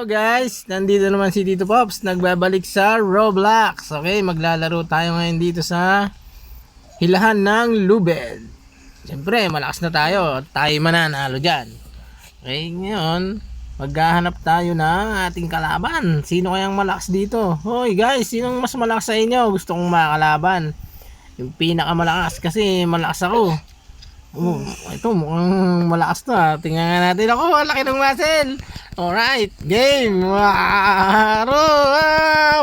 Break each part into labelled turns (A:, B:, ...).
A: Hello guys, nandito naman si Tito Pops, nagbabalik sa Roblox. Okay, maglalaro tayo ngayon dito sa hilahan ng Lubed. Siyempre, malakas na tayo, tayo mananalo dyan. Okay, ngayon, maghahanap tayo ng ating kalaban. Sino kayang malakas dito? Hoy guys, sinong mas malakas sa inyo? Gusto kong makalaban. Yung pinakamalakas kasi malakas ako. Oh, ito mukhang malakas to ha. Tingnan nga natin ako, laki ng muscle. Alright, game.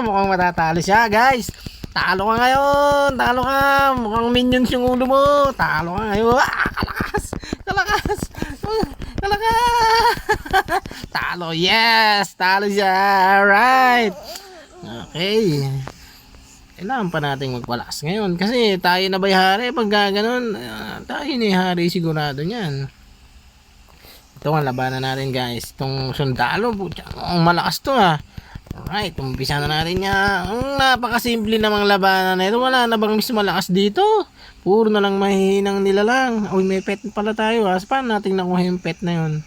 A: Mukhang matatalo siya guys. Talo ka ngayon, talo ka. Mukhang minions yung ulo mo. Talo ka ngayon. Kalakas, kalakas, kalakas. Talo, yes, talo siya. Alright. Okay. Kailangan pa natin magpalakas ngayon kasi tayo na ba'y hari pag gano'n, tayo ni hari sigurado niyan. Ito ang labanan natin guys, itong sundalo, ang malakas to ha. Alright, umpisa na natin niya. Ang napakasimple namang labanan na ito, wala na bang mas malakas dito, puro na lang mahihinang nila lang. Uy, may pet pala tayo ha. Paano natin nakuha yung pet na yun?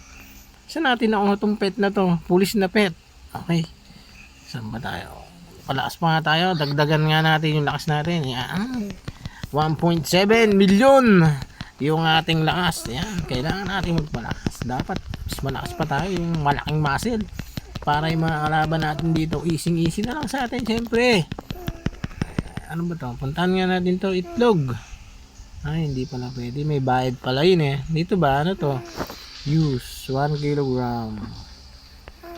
A: Saan natin nakuha itong pet na to? Pulis na pet. Okay, saan ba tayo? Palakas pa nga tayo, dagdagan nga natin yung lakas natin. Yan, 1.7 million yung ating lakas. Yan, kailangan natin magpalakas. Dapat mas malakas pa tayo, yung malaking muscle, para yung mga kalaban natin dito easy na lang sa atin. Siyempre, ano ba to? Puntahan nga natin to, itlog. Ay, hindi pala pwede, may bayad pala yun eh. Dito ba, ano to? Use 1 kilogram.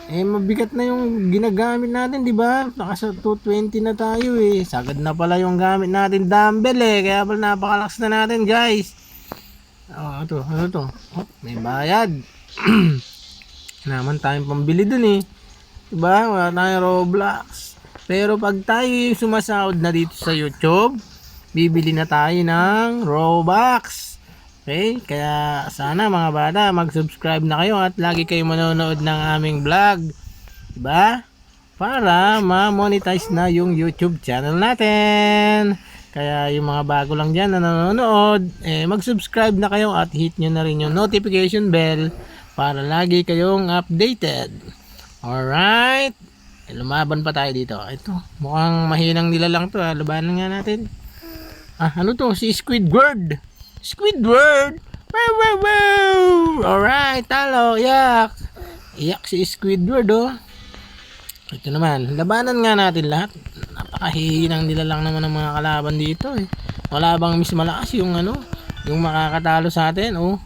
A: Eh mabigat na yung ginagamit natin, di ba? Naka 220 na tayo eh. Sagad na pala yung gamit natin, dumbbell eh. Kaya pala napakalakas na natin, guys. Oh, ito, ano to? Oh, may bayad. Naman tayong pambili dun eh. Di ba? Wala tayong Roblox. Pero pag tayo sumasahod na dito sa YouTube, bibili na tayo ng Robux. Okay, kaya sana mga bata mag-subscribe na kayo at lagi kayo manonood ng aming vlog, diba? Para ma-monetize na yung YouTube channel natin. Kaya yung mga bago lang dyan na nanonood, mag-subscribe na kayo at hit nyo na rin yung notification bell para lagi kayong updated. Alright, lumaban pa tayo dito. Ito, mukhang mahinang nila lang to ha. Labanan nga natin. Ano to? Si Squidward. Squidward! Wow, wow, wow! Alright, talo, yak! Iyak si Squidward, oh. Ito naman, labanan nga natin lahat. Napakahihinang nila lang naman ng mga kalaban dito, eh. Wala bang mas malakas yung ano, yung makakatalo sa atin, oh.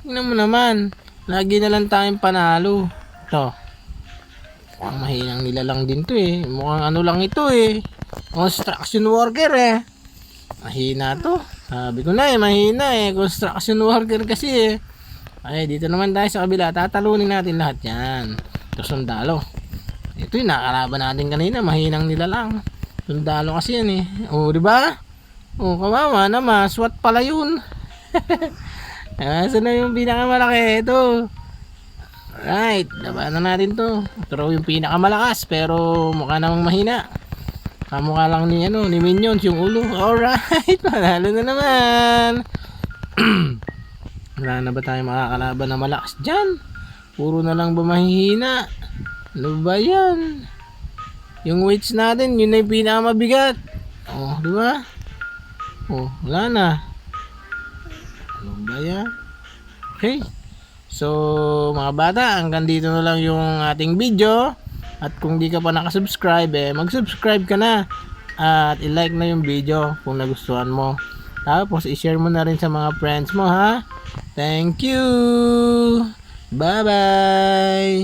A: Tingnan mo naman, lagi na lang tayong panalo. Ito. Mukhang mahinang nila lang din to, eh. Mukhang ano lang ito, eh. Construction worker, eh. Mahina to. Sabi ko na eh, mahina eh. Construction worker kasi eh. Ay, dito naman tayo sa kabila. Tatalunin natin lahat yan. Ito sundalo. Ito yung nakalaban natin kanina. Mahinang nila lang. Sundalo kasi yan eh. O, diba? O, kawawa naman. SWAT pala yun. Saan na yung pinakamalaki? Ito. Alright. Labanan natin to. Pero yung pinakamalakas. Pero mukha namang mahina. Kamukha lang ni ano, ni Minions yung ulo. Alright, panalo na naman. Wala na ba tayo makakalaban na malakas dyan? Puro na lang ba mahihina? Ano ba yan? Yung weights natin, yun na yung pinakamabigat. Oh, di ba? Oh, wala na. Ano ba yan? Okay. So, mga bata, hanggang dito na lang yung ating video. At kung di ka pa nakasubscribe, mag-subscribe ka na. At i-like na yung video kung nagustuhan mo. Tapos i-share mo na rin sa mga friends mo ha. Thank you! Bye-bye!